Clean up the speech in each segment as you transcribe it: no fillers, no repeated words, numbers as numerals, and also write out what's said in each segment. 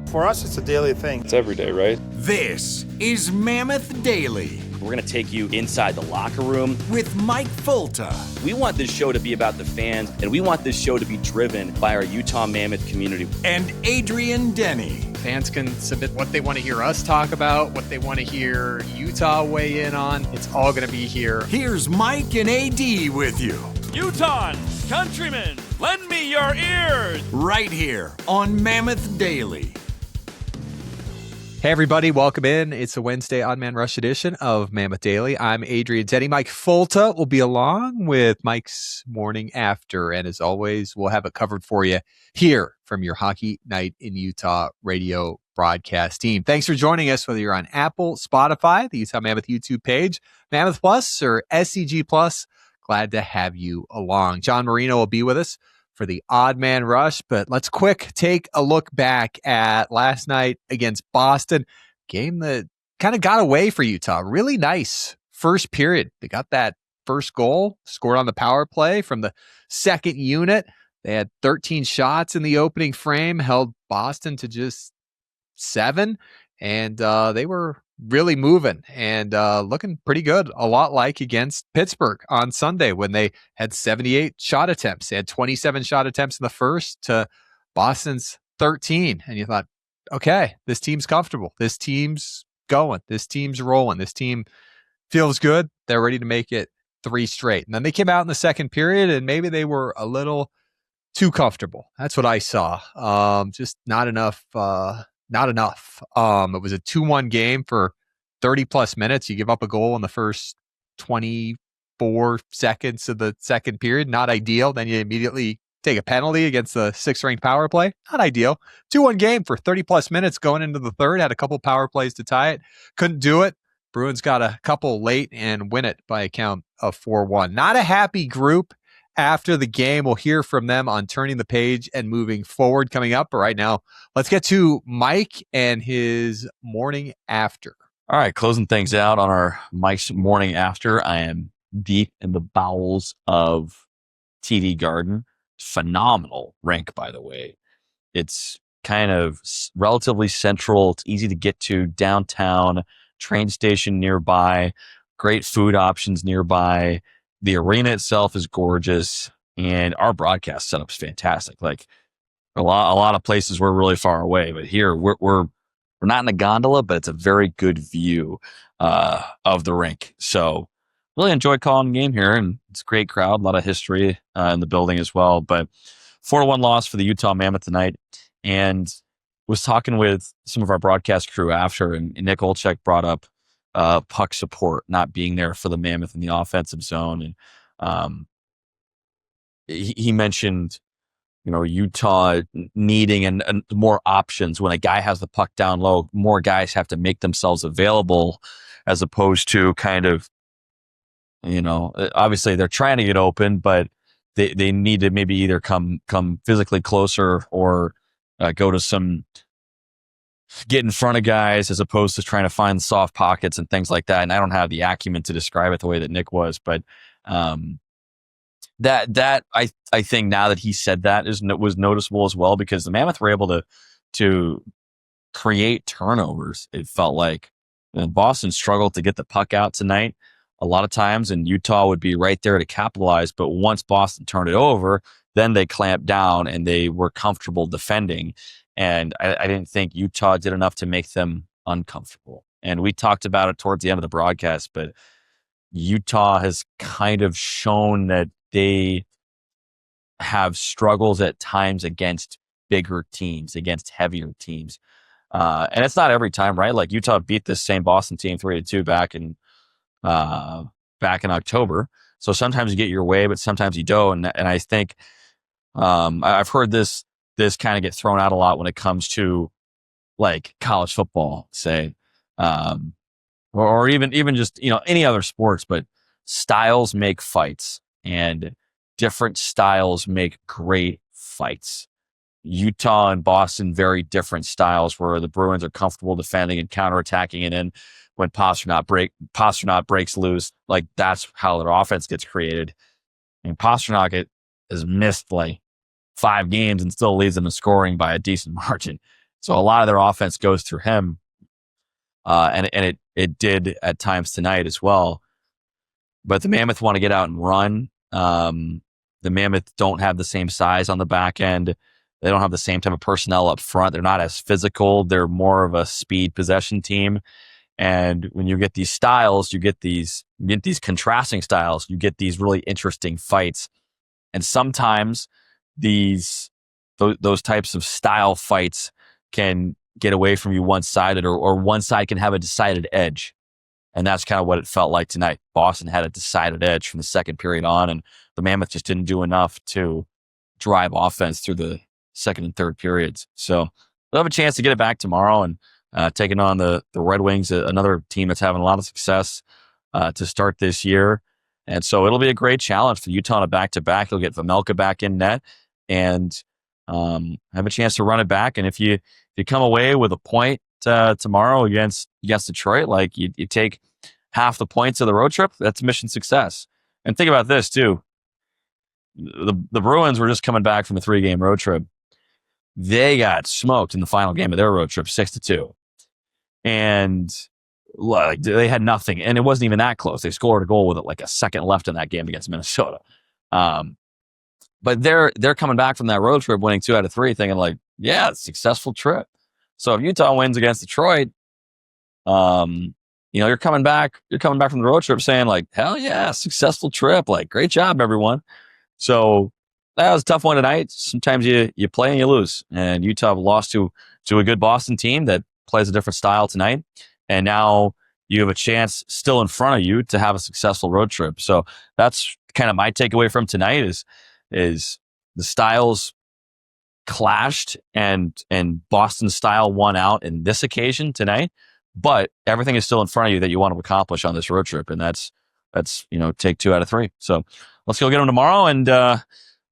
For us, it's a daily thing. It's every day, right? This is Mammoth Daily We're going to take you inside the locker room with Mike Fulta. We want this show to be about the fans, and we want this show to be driven by our Utah Mammoth community. And Adrian Denny. Fans can submit what they want to hear us talk about, what they want to hear Utah weigh in on. It's all going to be here. Here's Mike and AD with you. Utahns, countrymen, lend me your ears. Right here on Mammoth Daily. Hey, everybody. Welcome in. It's a Wednesday Odd Man Rush edition of Mammoth Daily. I'm Adrian Denny. Mike Fulta will be along with Mike's Morning After. And as always, we'll have it covered for you here from your Hockey Night in Utah radio broadcast team. Thanks for joining us, whether you're on Apple, Spotify, the Utah Mammoth YouTube page, Mammoth Plus, or SCG Plus. Glad to have you along. John Marino will be with us for the Odd Man Rush, but let's quick take a look back at last night against Boston. Game that kind of got away for Utah. Really nice first period. They got that first goal, scored on the power play from the second unit. They had 13 shots in the opening frame, held Boston to just 7, and they were really moving and looking pretty good, a lot like against Pittsburgh on Sunday when they had 78 shot attempts. They had 27 shot attempts in the first to Boston's 13. And you thought, okay, this team's comfortable. This team's going. This team's rolling. This team feels good. They're ready to make it 3 straight. And then they came out in the second period and maybe they were a little too comfortable. That's what I saw. Just not enough. Not enough. It was a 2-1 game for 30 plus minutes. You give up a goal in the first 24 seconds of the second period. Not ideal. Then you immediately take a penalty against the 6th-ranked power play. Not ideal. 2-1 game for 30 plus minutes going into the third. Had a couple power plays to tie it. Couldn't do it. Bruins got a couple late and win it by a count of 4-1. Not a happy group. After the game, we'll hear from them on turning the page and moving forward coming up. But right now, let's get to Mike and his morning after. All right, closing things out on our Mike's morning after. I am deep in the bowels of TD Garden. Phenomenal rink, by the way. It's kind of relatively central. It's easy to get to downtown, train station nearby, great food options nearby. The arena itself is gorgeous, and our broadcast setup is fantastic. Like a lot of places we're really far away, but here we're not in a gondola, but it's a very good view of the rink. So really enjoy calling the game here, and it's a great crowd, a lot of history in the building as well. But 4-1 loss for the Utah Mammoth tonight, and was talking with some of our broadcast crew after, and Nick Olczyk brought up puck support not being there for the Mammoth in the offensive zone. And he mentioned, Utah needing and more options. When a guy has the puck down low, more guys have to make themselves available as opposed to kind of, obviously they're trying to get open, but they need to maybe either come physically closer or go to get in front of guys as opposed to trying to find soft pockets and things like that. And I don't have the acumen to describe it the way that Nick was, but that I think now that he said that was noticeable as well, because the Mammoth were able to create turnovers. It felt like, and Boston struggled to get the puck out tonight a lot of times, and Utah would be right there to capitalize. But once Boston turned it over, then they clamped down and they were comfortable defending. And I didn't think Utah did enough to make them uncomfortable. And we talked about it towards the end of the broadcast, but Utah has kind of shown that they have struggles at times against bigger teams, against heavier teams. And it's not every time, right? Like Utah beat this same Boston team 3-2 back in October. So sometimes you get your way, but sometimes you don't. And I think I've heard this kind of get thrown out a lot when it comes to like college football, say, or even just, any other sports, but styles make fights and different styles make great fights. Utah and Boston, very different styles where the Bruins are comfortable defending and counterattacking. And then when Pastrnak breaks loose, like that's how their offense gets created. And Pastrnak has missed like 5 games and still leads them in scoring by a decent margin. So a lot of their offense goes through him. And it did at times tonight as well. But the Mammoth want to get out and run. The Mammoth don't have the same size on the back end. They don't have the same type of personnel up front. They're not as physical. They're more of a speed possession team. And when you get these styles, you get these contrasting styles. You get these really interesting fights. And sometimes those types of style fights can get away from you one-sided, or one side can have a decided edge. And that's kind of what it felt like tonight. Boston had a decided edge from the second period on, and the Mammoth just didn't do enough to drive offense through the second and third periods. So they'll have a chance to get it back tomorrow and taking on the Red Wings, another team that's having a lot of success to start this year. And so it'll be a great challenge for Utah to back-to-back. They'll get Vejmelka back in net and have a chance to run it back. And if you come away with a point tomorrow against Detroit, like you take half the points of the road trip, that's mission success. And think about this too. The Bruins were just coming back from a 3-game road trip. They got smoked in the final game of their road trip, 6-2. And like they had nothing. And it wasn't even that close. They scored a goal with like a second left in that game against Minnesota. But they're coming back from that road trip winning 2 out of 3, thinking like, yeah, successful trip. So if Utah wins against Detroit, you're coming back from the road trip saying like, hell yeah, successful trip. Like, great job, everyone. So that was a tough one tonight. Sometimes you play and you lose. And Utah lost to a good Boston team that plays a different style tonight. And now you have a chance still in front of you to have a successful road trip. So that's kind of my takeaway from tonight is the styles clashed and Boston style won out in this occasion tonight, but everything is still in front of you that you want to accomplish on this road trip. And that's take 2 out of 3. So let's go get them tomorrow. And I'm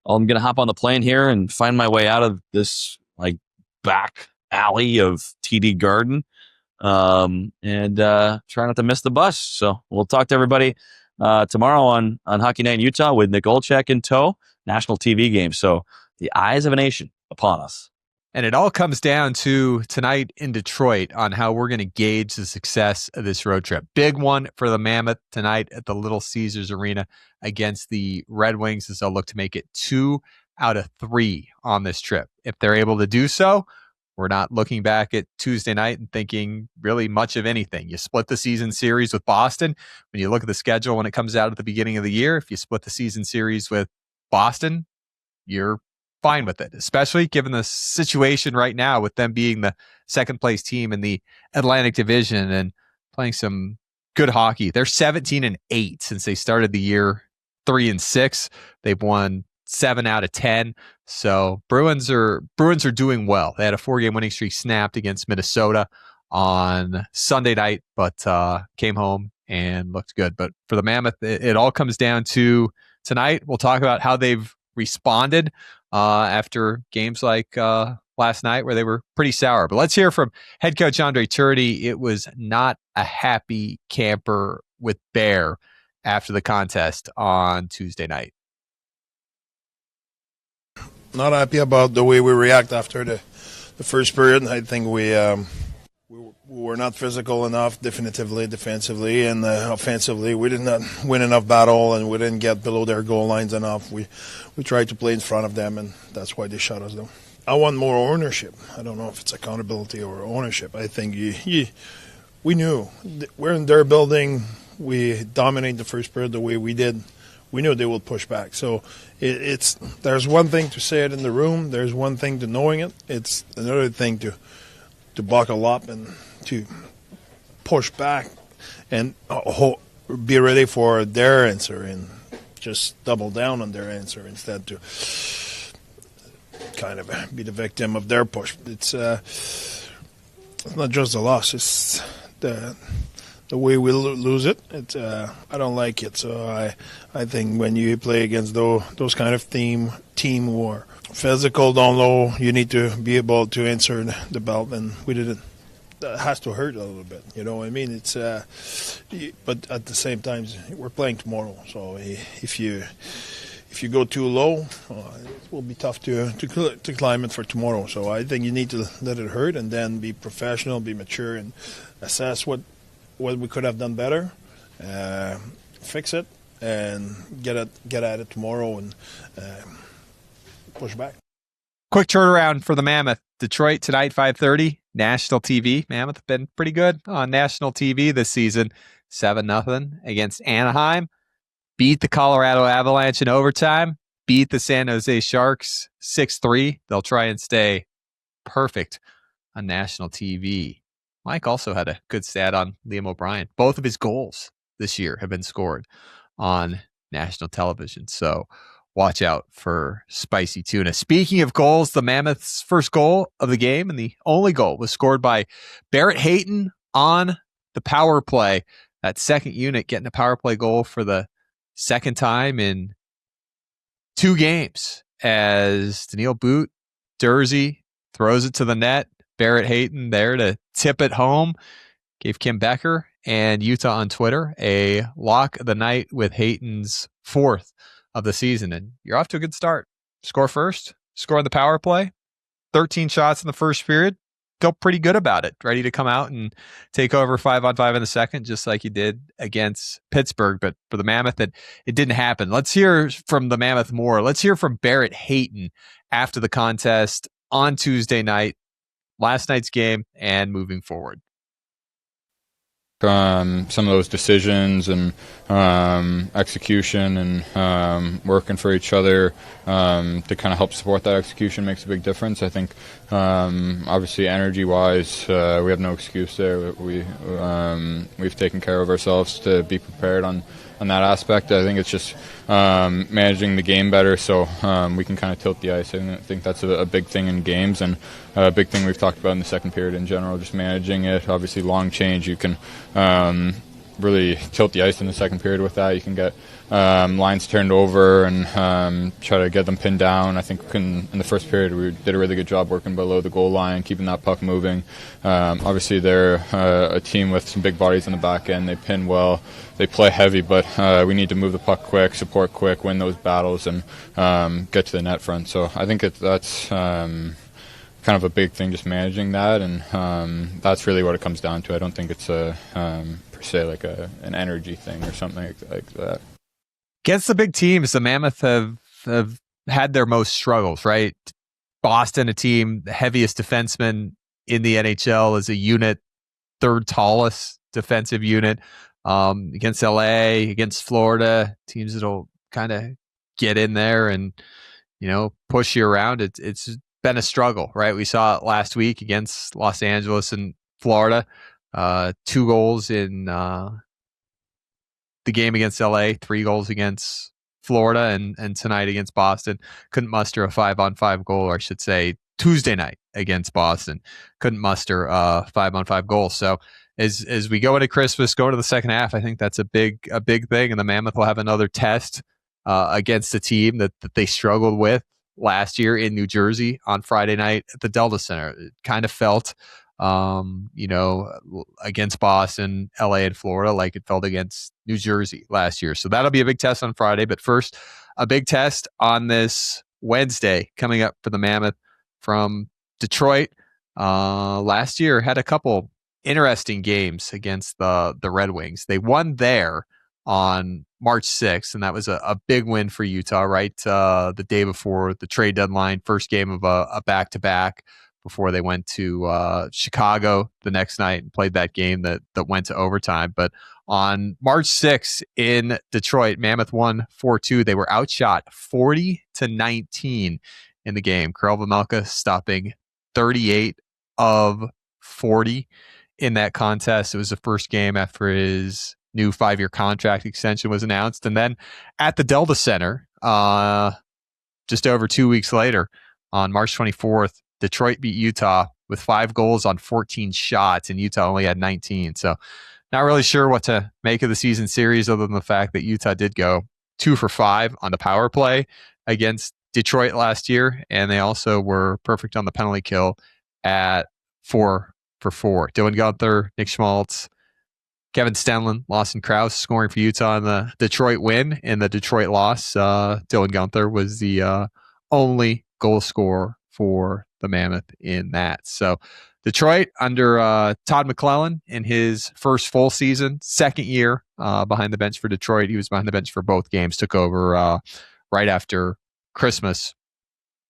going to hop on the plane here and find my way out of this like back alley of TD Garden and try not to miss the bus. So we'll talk to everybody tomorrow on Hockey Night in Utah with Nick Olchek in tow, national TV game. So the eyes of a nation upon us. And it all comes down to tonight in Detroit on how we're going to gauge the success of this road trip. Big one for the Mammoth tonight at the Little Caesars Arena against the Red Wings as they'll look to make it 2 out of 3 on this trip. If they're able to do so, we're not looking back at Tuesday night and thinking really much of anything. You split the season series with Boston. When you look at the schedule when it comes out at the beginning of the year, if you split the season series with Boston, you're fine with it, especially given the situation right now with them being the second place team in the Atlantic Division and playing some good hockey. They're 17-8 since they started the year, 3-6. They've won 7 out of 10. So Bruins are doing well. They had a 4-game winning streak snapped against Minnesota on Sunday night, but came home and looked good. But for the Mammoth, it all comes down to tonight. We'll talk about how they've responded after games like last night where they were pretty sour. But let's hear from head coach André Tourigny. It was not a happy camper with Bear after the contest on Tuesday night. Not happy about the way we react after the first period. I think we were not physical enough, defensively, and offensively. We did not win enough battle, and we didn't get below their goal lines enough. We tried to play in front of them, and that's why they shut us down. I want more ownership. I don't know if it's accountability or ownership. I think we knew. We're in their building. We dominate the first period the way we did. We knew they would push back. So there's one thing to say it in the room. There's one thing to knowing it. It's another thing to buckle up and to push back and be ready for their answer and just double down on their answer instead to kind of be the victim of their push. It's not just a loss. It's the way we lose it. I don't like it. So I think when you play against those kind of team who are physical, down low, you need to be able to answer the belt, and we didn't. That has to hurt a little bit. You know what I mean? It's but at the same time, we're playing tomorrow. So if you if you go too low, it will be tough to climb it for tomorrow. So I think you need to let it hurt and then be professional, be mature, and assess what we could have done better, fix it, and get at it tomorrow and push back. Quick turnaround for the Mammoth. Detroit tonight, 5:30, national TV. Mammoth have been pretty good on national TV this season. 7-0 against Anaheim. Beat the Colorado Avalanche in overtime. Beat the San Jose Sharks 6-3. They'll try and stay perfect on national TV. Mike also had a good stat on Liam O'Brien. Both of his goals this year have been scored on national television. So watch out for spicy tuna. Speaking of goals, the Mammoths' first goal of the game and the only goal was scored by Barrett Hayden on the power play. That second unit getting a power play goal for the second time in 2 games as Daniil Boot, Dursey throws it to the net. Barrett Hayden there to tip it home. Gave Kim Becker and Utah on Twitter a lock of the night with Hayton's 4th of the season. And you're off to a good start. Score first, score on the power play, 13 shots in the first period. Feel pretty good about it. Ready to come out and take over 5-on-5 in the second, just like you did against Pittsburgh. But for the Mammoth, it didn't happen. Let's hear from the Mammoth more. Let's hear from Barrett Hayden after the contest on Tuesday night, last night's game, and moving forward. Some of those decisions and execution and working for each other to kind of help support that execution makes a big difference. I think obviously energy-wise, we have no excuse there. We've taken care of ourselves to be prepared on that aspect. I think it's just managing the game better so we can kind of tilt the ice. I think that's a big thing in games and a big thing we've talked about in the second period in general, just managing it. Obviously, long change, you can really tilt the ice in the second period with that. You can get lines turned over and try to get them pinned down. I think in the first period we did a really good job working below the goal line, keeping that puck moving. Obviously, they're a team with some big bodies in the back end. They pin well. They play heavy, but we need to move the puck quick, support quick, win those battles, and get to the net front. So I think that's kind of a big thing, just managing that, and that's really what it comes down to. I don't think it's per se like an energy thing or something like that. Against the big teams, the Mammoth have had their most struggles, right? Boston, a team, the heaviest defenseman in the NHL as a unit, 3rd tallest defensive unit. Against LA, against Florida, teams that'll kind of get in there and, push you around. It's been a struggle, right? We saw it last week against Los Angeles and Florida. 2 goals in the game against LA, 3 goals against Florida, and tonight against Boston. Couldn't muster a 5-on-5 goal, or I should say Tuesday night against Boston. Couldn't muster a 5-on-5 goal. So as we go into Christmas, go to the second half, I think that's a big thing, and the Mammoth will have another test against a team that they struggled with last year in New Jersey on Friday night at the Delta Center. It kind of felt, against Boston, LA, and Florida like it felt against New Jersey last year. So that'll be a big test on Friday. But first, a big test on this Wednesday coming up for the Mammoth from Detroit. Last year had a couple interesting games against the Red Wings. They won there on March 6th, and that was a big win for Utah, right? The day before the trade deadline, first game of a back-to-back before they went to Chicago the next night and played that game that went to overtime. But on March 6th in Detroit, Mammoth won 4-2. They were outshot 40-19 in the game. Karel Vejmelka stopping 38 of 40 in that contest. It was the first game after his new 5-year contract extension was announced. And then at the Delta Center, just over 2 weeks later, on March 24th, Detroit beat Utah with 5 goals on 14 shots, and Utah only had 19. So not really sure what to make of the season series other than the fact that Utah did go 2 for 5 on the power play against Detroit last year, and they also were perfect on the penalty kill at 4 for 4. Dylan Gunther, Nick Schmaltz, Kevin Stenlund, Lawson Krause scoring for Utah in the Detroit win. In the Detroit loss, Dylan Guenther was the only goal scorer for the Mammoth in that. So Detroit under Todd McClellan in his first full season, second year behind the bench for Detroit. He was behind the bench for both games, took over right after Christmas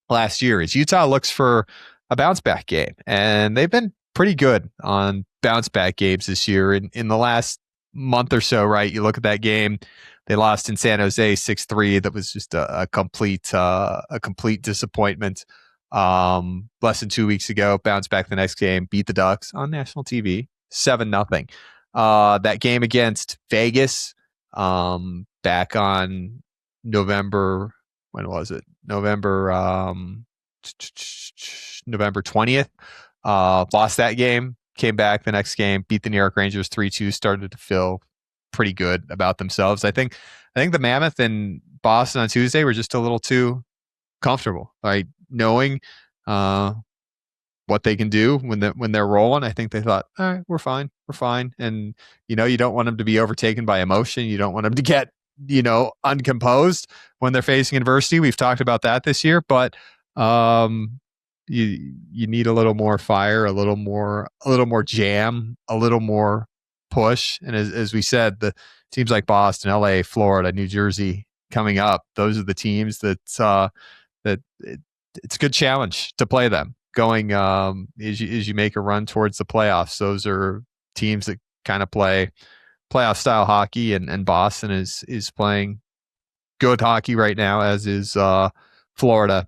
last year. As Utah looks for a bounce back game, and they've been pretty good on bounce back games this year. In the last month or so, right? You look at that game, they lost in San Jose 6-3. That was just a complete disappointment. Less than 2 weeks ago, bounced back the next game, beat the Ducks on national TV 7-0. That game against Vegas, back on November, when was it? November 20th. Lost that game, came back the next game, beat the New York Rangers 3-2, started to feel pretty good about themselves. I think the Mammoth and Boston on Tuesday were just a little too comfortable, right? Knowing what they can do when they're rolling. I think they thought, all right, we're fine. And you don't want them to be overtaken by emotion. You don't want them to get uncomposed when they're facing adversity. We've talked about that this year, but you need a little more fire, a little more jam, a little more push. And as we said, the teams like Boston, LA, Florida, New Jersey coming up, those are the teams that it's a good challenge to play them going as you make a run towards the playoffs. Those are teams that kind of play playoff style hockey, and Boston is playing good hockey right now, as is Florida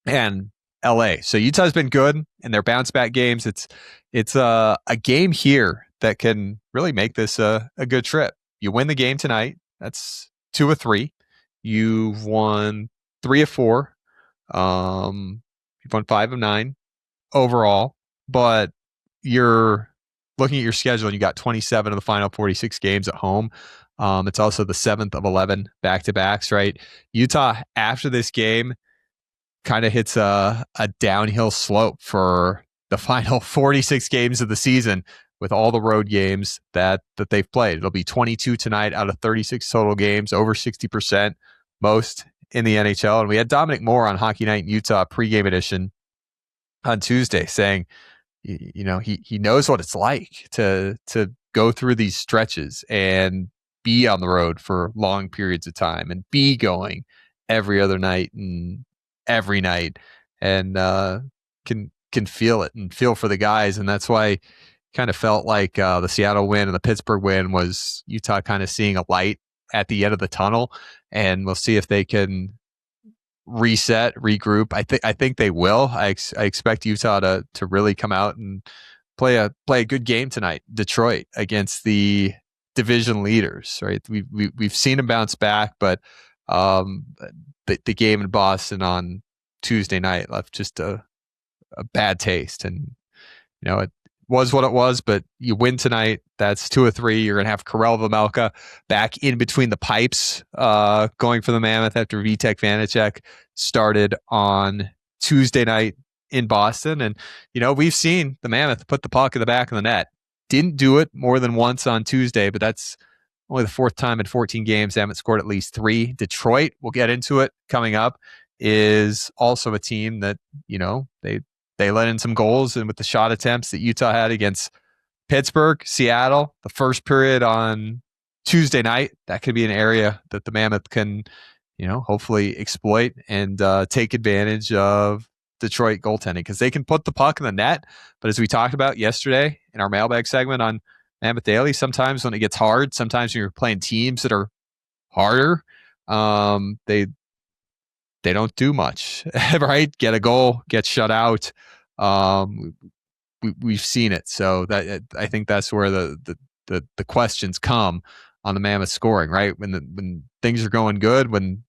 and LA. So Utah's been good in their bounce back games. It's a game here that can really make this a good trip. You win the game tonight, that's 2 of 3. You've won 3 of 4. You've won 5 of 9 overall, but you're looking at your schedule and you got 27 of the final 46 games at home. It's also the 7th of 11 back-to-backs, right? Utah, after this game, kind of hits a downhill slope for the final 46 games of the season with all the road games that they've played. It'll be 22 tonight out of 36 total games, over 60%, most in the NHL. And we had Dominic Moore on Hockey Night in Utah pregame edition on Tuesday saying, he knows what it's like to go through these stretches and be on the road for long periods of time and be going every other night and every night, and can feel it and feel for the guys. And that's why kind of felt like the Seattle win and the Pittsburgh win was Utah kind of seeing a light at the end of the tunnel, and we'll see if they can reset, regroup. I think they will. I expect Utah to really come out and play a good game tonight. Detroit against the division leaders, right? We've seen them bounce back, but the game in Boston on Tuesday night left just a bad taste, and it was what it was. But you win tonight, that's 2 of 3. You're gonna have Karel Vejmelka back in between the pipes, going for the Mammoth after Vitek Vanacek started on Tuesday night in Boston. And we've seen the Mammoth put the puck in the back of the net. Didn't do it more than once on Tuesday, but that's only the 4th time in 14 games they haven't scored at least 3. Detroit, we'll get into it coming up, is also a team that they let in some goals, and with the shot attempts that Utah had against Pittsburgh, Seattle, the first period on Tuesday night, that could be an area that the Mammoth can, hopefully exploit and take advantage of Detroit goaltending, because they can put the puck in the net. But as we talked about yesterday in our mailbag segment on Mammoth Daily, sometimes when it gets hard, sometimes when you're playing teams that are harder, they don't do much, right? Get a goal, get shut out. We've seen it. So that I think that's where the questions come on the Mammoth scoring, right? When things are going good, when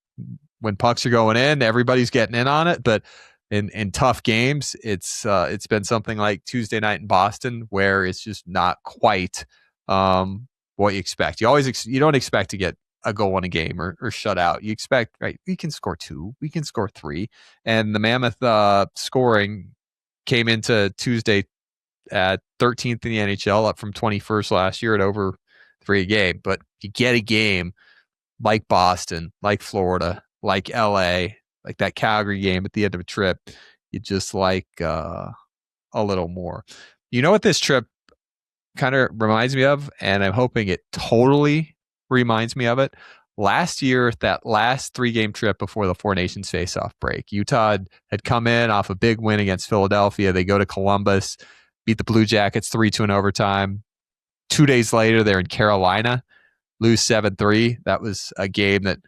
pucks are going in, everybody's getting in on it. But in tough games, it's been something like Tuesday night in Boston, where it's just not quite what you expect. You don't expect to get a goal in a game or shut out. You expect, right, we can score 2, we can score 3. And the Mammoth scoring came into Tuesday at 13th in the NHL, up from 21st last year at over 3 a game. But you get a game like Boston, like Florida, like LA, like that Calgary game at the end of a trip, you just like a little more. You know what this trip kind of reminds me of, and I'm hoping it totally reminds me of it? Last year, that last 3-game trip before the Four Nations face-off break, Utah had come in off a big win against Philadelphia. They go to Columbus, beat the Blue Jackets 3-2 in overtime. 2 days later, they're in Carolina, lose 7-3. That was a game that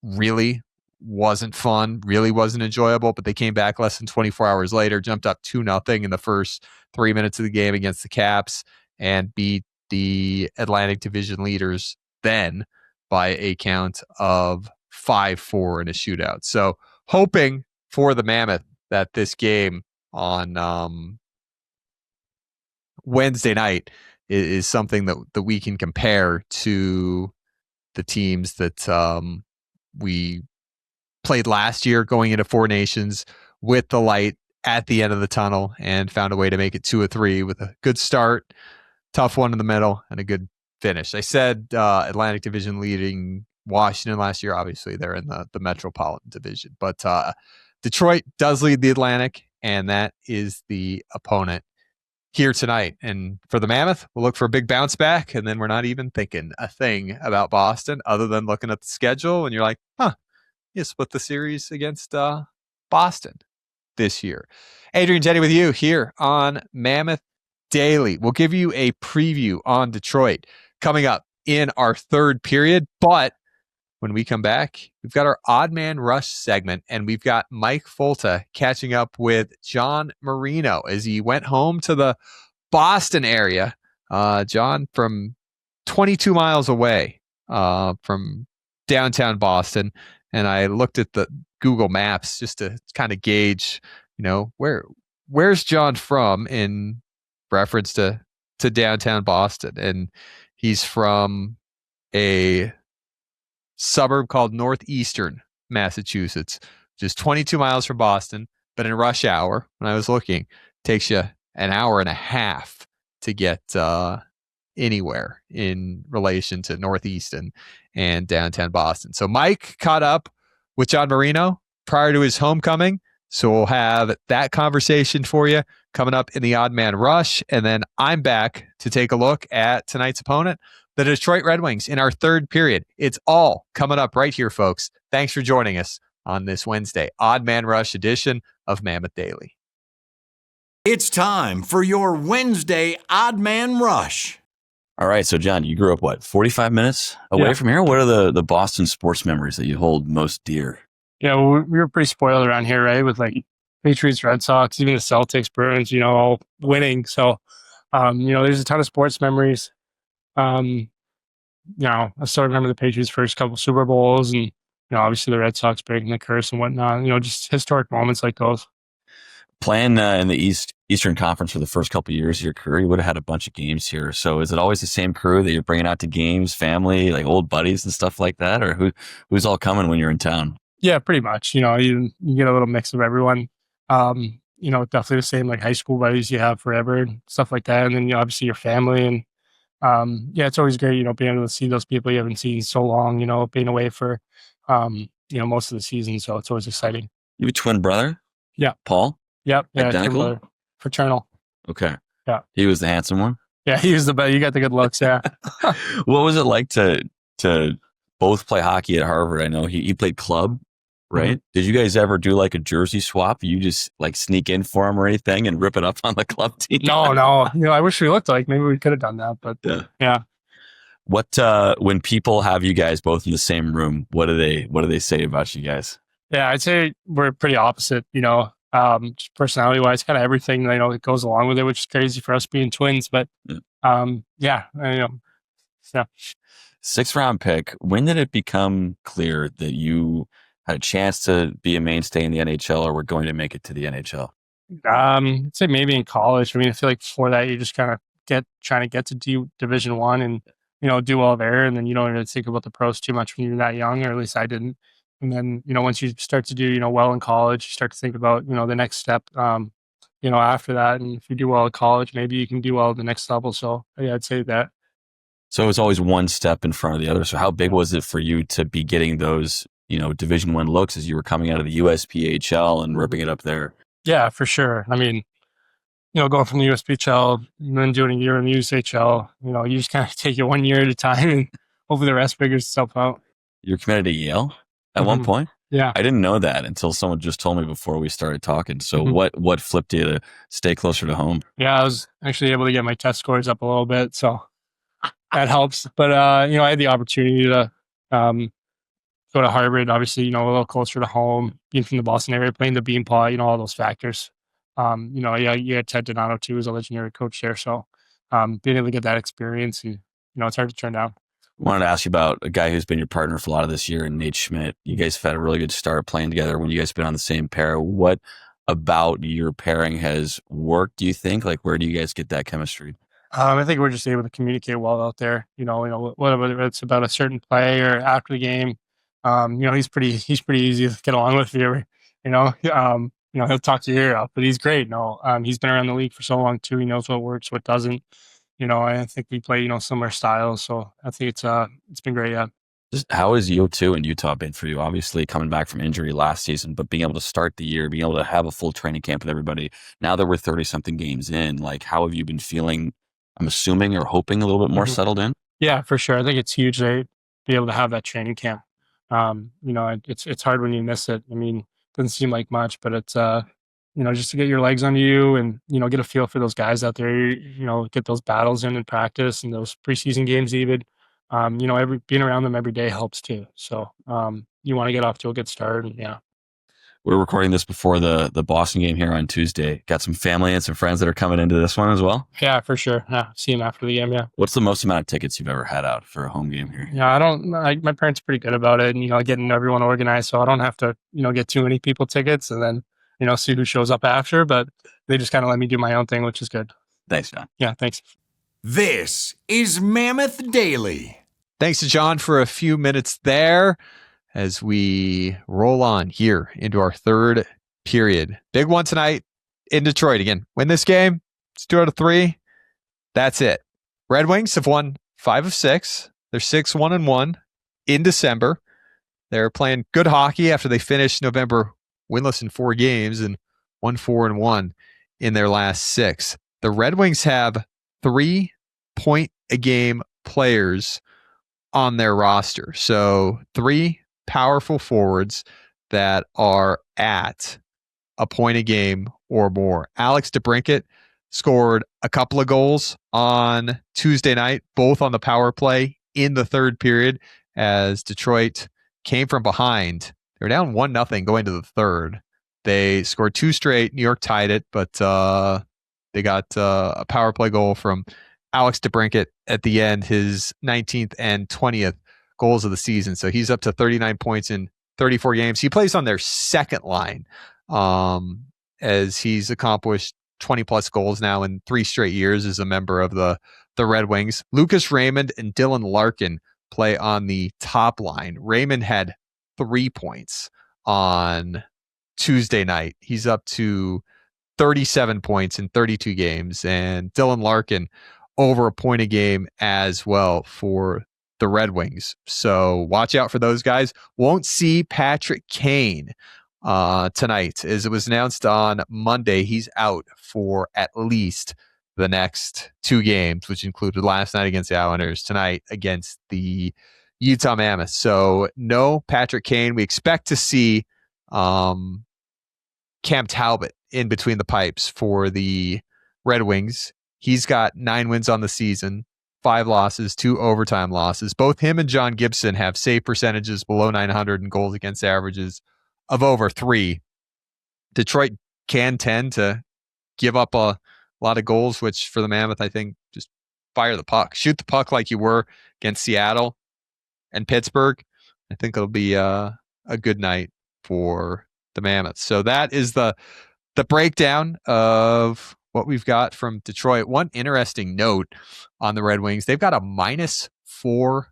really wasn't fun, really wasn't enjoyable, but they came back less than 24 hours later, jumped up 2-0 in the first 3 minutes of the game against the Caps, and beat the Atlantic Division leaders then by a count of 5-4 in a shootout. So hoping for the Mammoth that this game on Wednesday night is something that we can compare to the teams that we played last year going into Four Nations with the light at the end of the tunnel and found a way to make it 2-3 with a good start, tough one in the middle, and a good finish. I said Atlantic Division leading Washington last year. Obviously, they're in the Metropolitan Division. But Detroit does lead the Atlantic, and that is the opponent here tonight. And for the Mammoth, we'll look for a big bounce back, and then we're not even thinking a thing about Boston other than looking at the schedule, and you're like, you split the series against Boston this year. Adrian Denny with you here on Mammoth Daily. We'll give you a preview on Detroit coming up in our third period, but when we come back, we've got our Odd Man Rush segment, and we've got Mike Folta catching up with John Marino as he went home to the Boston area. John from 22 miles away from downtown Boston, and I looked at the Google Maps just to kind of gauge, where's John from in reference to downtown Boston, and he's from a suburb called Northeastern Massachusetts, which is 22 miles from Boston, but in rush hour, when I was looking, it takes you an hour and a half to get anywhere in relation to Northeastern and downtown Boston. So Mike caught up with John Marino prior to his homecoming, so we'll have that conversation for you coming up in the Odd Man Rush, and then I'm back to take a look at tonight's opponent, the Detroit Red Wings, in our third period. It's all coming up right here, folks. Thanks for joining us on this Wednesday Odd Man Rush edition of Mammoth Daily. It's time for your Wednesday Odd Man Rush. All right, so John, you grew up, 45 minutes away from here? What are the Boston sports memories that you hold most dear? Yeah, well, we were pretty spoiled around here, right? With Patriots, Red Sox, even the Celtics, Bruins, all winning. So, there's a ton of sports memories. I still remember the Patriots' first couple Super Bowls, and obviously the Red Sox breaking the curse and whatnot. Just historic moments like those. Playing in the Eastern Conference for the first couple of years of your career, you would have had a bunch of games here. So is it always the same crew that you're bringing out to games, family, like old buddies and stuff like that, or who's all coming when you're in town? Yeah, pretty much. You get a little mix of everyone. Definitely the same high school buddies you have forever and stuff like that, and then obviously your family. And it's always great, being able to see those people you haven't seen so long, being away for, most of the season. So it's always exciting. You have a twin brother? Yeah. Paul? Yep. Yeah. Identical? Fraternal. Okay. Yeah. He was the handsome one? Yeah, he was the best. You got the good looks, yeah. What was it like to both play hockey at Harvard? I know he played club, right? Mm-hmm. Did you guys ever do a jersey swap? You just sneak in for him or anything and rip it up on the club team? No. I wish we looked maybe we could have done that, but yeah. What when people have you guys both in the same room, what do they say about you guys? Yeah, I'd say we're pretty opposite, just personality wise, kind of everything that goes along with it, which is crazy for us being twins, but yeah. 6th round pick. When did it become clear that you had a chance to be a mainstay in the NHL or were going to make it to the NHL? I'd say maybe in college. I feel like before that, you just kind of trying to get to Division I and, do well there. And then you don't really think about the pros too much when you're that young, or at least I didn't. And then, once you start to do, well in college, you start to think about, the next step, after that. And if you do well at college, maybe you can do well at the next level. So yeah, I'd say that. So it's always one step in front of the other. So how big was it for you to be getting those, Division I looks as you were coming out of the USPHL and ripping it up there? Yeah, for sure. I mean, going from the USPHL and then doing a year in the USHL, you just kind of take it 1 year at a time and hopefully the rest figures itself out. You're committed to Yale at one point? Yeah. I didn't know that until someone just told me before we started talking. So what flipped you to stay closer to home? Yeah, I was actually able to get my test scores up a little bit, so that helps. But I had the opportunity to go to Harvard, obviously, a little closer to home, being from the Boston area, playing the Beanpaw, all those factors. You had Ted Donato too as a legendary coach there. So being able to get that experience, and, it's hard to turn down. I wanted to ask you about a guy who's been your partner for a lot of this year, and Nate Schmidt. You guys have had a really good start playing together when you guys have been on the same pair. What about your pairing has worked, do you think? Like, where do you guys get that chemistry? I think we're just able to communicate well out there. Whether it's about a certain play or after the game, he's pretty easy to get along with. He'll talk to your ear out, but he's great. He's been around the league for so long too. He knows what works, what doesn't. I think we play, similar styles. So I think it's been great. Yeah. Just how has U2 and Utah been for you? Obviously coming back from injury last season, but being able to start the year, being able to have a full training camp with everybody. Now that we're 30-something games in, like, how have you been feeling? I'm assuming or hoping a little bit more settled in? Yeah, for sure. I think it's huge to be able to have that training camp. It's hard when you miss it. I mean, it doesn't seem like much, but it's, just to get your legs under you and, get a feel for those guys out there, get those battles in practice and those preseason games even, being around them every day helps too. So you want to get off to a good start. And yeah. We're recording this before the Boston game here on Tuesday. Got some family and some friends that are coming into this one as well? Yeah, for sure. Yeah, see him after the game, yeah. What's the most amount of tickets you've ever had out for a home game here? Yeah, my parents are pretty good about it and, getting everyone organized, so I don't have to, get too many people tickets and then, see who shows up after, but they just kind of let me do my own thing, which is good. Thanks, John. Yeah, thanks. This is Mammoth Daily. Thanks to John for a few minutes there as we roll on here into our third period. Big one tonight in Detroit. Again, win this game. It's 2 out of 3. That's it. Red Wings have won 5 of 6. They're 6-1-1 in December. They're playing good hockey after they finished November winless in 4 games and 1-4-1 in their last 6. The Red Wings have 3-point-a-game players on their roster. So 3 powerful forwards that are at a point a game or more. Alex DeBrincat scored a couple of goals on Tuesday night, both on the power play in the third period as Detroit came from behind. They were down 1-0 going to the third. They scored 2 straight. New York tied it, but they got a power play goal from Alex DeBrincat at the end, his 19th and 20th goals of the season. So he's up to 39 points in 34 games. He plays on their second line as he's accomplished 20-plus goals now in 3 straight years as a member of the Red Wings. Lucas Raymond and Dylan Larkin play on the top line. Raymond had 3 points on Tuesday night. He's up to 37 points in 32 games. And Dylan Larkin over a point a game as well for the Red Wings. So watch out for those guys. Won't see Patrick Kane tonight. As it was announced on Monday, he's out for at least the next 2 games, which included last night against the Islanders, tonight against the Utah Mammoth. So no Patrick Kane. We expect to see Cam Talbot in between the pipes for the Red Wings. He's got 9 wins on the season, 5 losses, 2 overtime losses. Both him and John Gibson have save percentages below 900 and goals against averages of over 3. Detroit can tend to give up a lot of goals, which for the Mammoth, I think, just fire the puck. Shoot the puck like you were against Seattle and Pittsburgh. I think it'll be a good night for the Mammoth. So that is the breakdown of what we've got from Detroit. One interesting note on the Red Wings, they've got a -4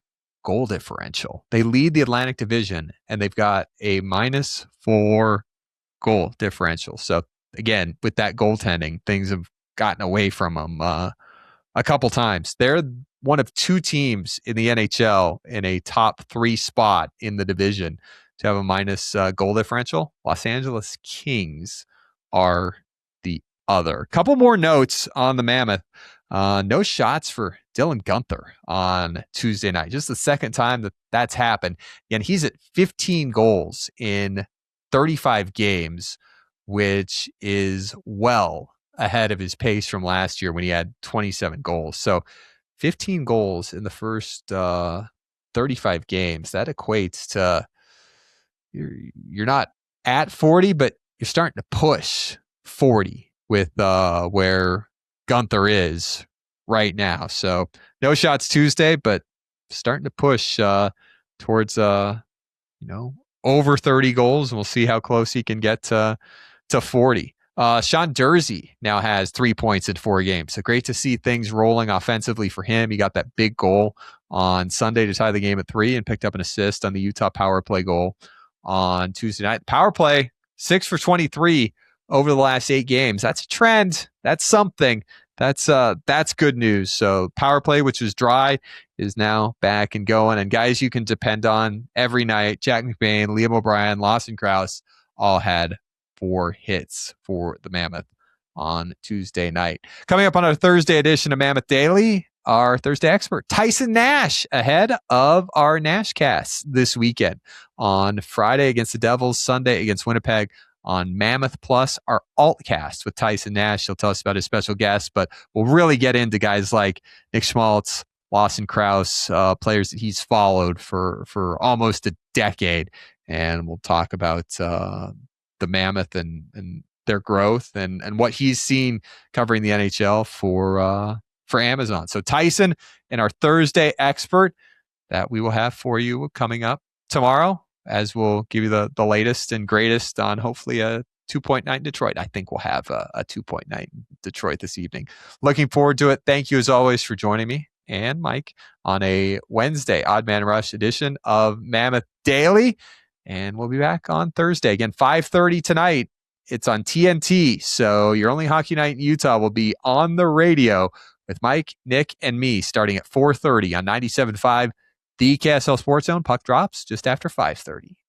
goal differential. They lead the Atlantic Division, and they've got a -4 goal differential. So again, with that goaltending, things have gotten away from them a couple times. They're one of 2 teams in the NHL in a top 3 spot in the division to have a minus goal differential. Los Angeles Kings are the other. Couple more notes on the Mammoth. No shots for Dylan Guenther on Tuesday night. Just the second time that's happened. And he's at 15 goals in 35 games, which is well ahead of his pace from last year when he had 27 goals. So 15 goals in the first 35 games. That equates to you're not at 40, but you're starting to push 40 with where Guenther is right now. So no shots Tuesday, but starting to push towards over 30 goals, and we'll see how close he can get to 40. Sean Durzi now has 3 points in 4 games. So great to see things rolling offensively for him. He got that big goal on Sunday to tie the game at 3 and picked up an assist on the Utah power play goal on Tuesday night. Power play, 6 for 23 over the last 8 games. That's a trend. That's something. That's good news. So power play, which was dry, is now back and going. And guys you can depend on every night, Jack McBain, Liam O'Brien, Lawson Krause, all had 4 hits for the Mammoth on Tuesday night. Coming up on our Thursday edition of Mammoth Daily, our Thursday expert, Tyson Nash, ahead of our Nashcast this weekend. On Friday against the Devils, Sunday against Winnipeg. On Mammoth Plus, our Altcast with Tyson Nash. He'll tell us about his special guests, but we'll really get into guys like Nick Schmaltz, Lawson Krause, players that he's followed for almost a decade. And we'll talk about the Mammoth and their growth and what he's seen covering the NHL for Amazon. So Tyson and our Thursday expert that we will have for you coming up tomorrow, as we'll give you the latest and greatest on hopefully a 2.9 Detroit. I think we'll have a 2.9 Detroit this evening. Looking forward to it. Thank you as always for joining me and Mike on a Wednesday Odd Man Rush edition of Mammoth Daily. And we'll be back on Thursday. Again, 5:30 tonight. It's on TNT. So your only hockey night in Utah will be on the radio with Mike, Nick, and me starting at 4:30 on 97.5. The KSL Sports Zone. Puck drops just after 5:30.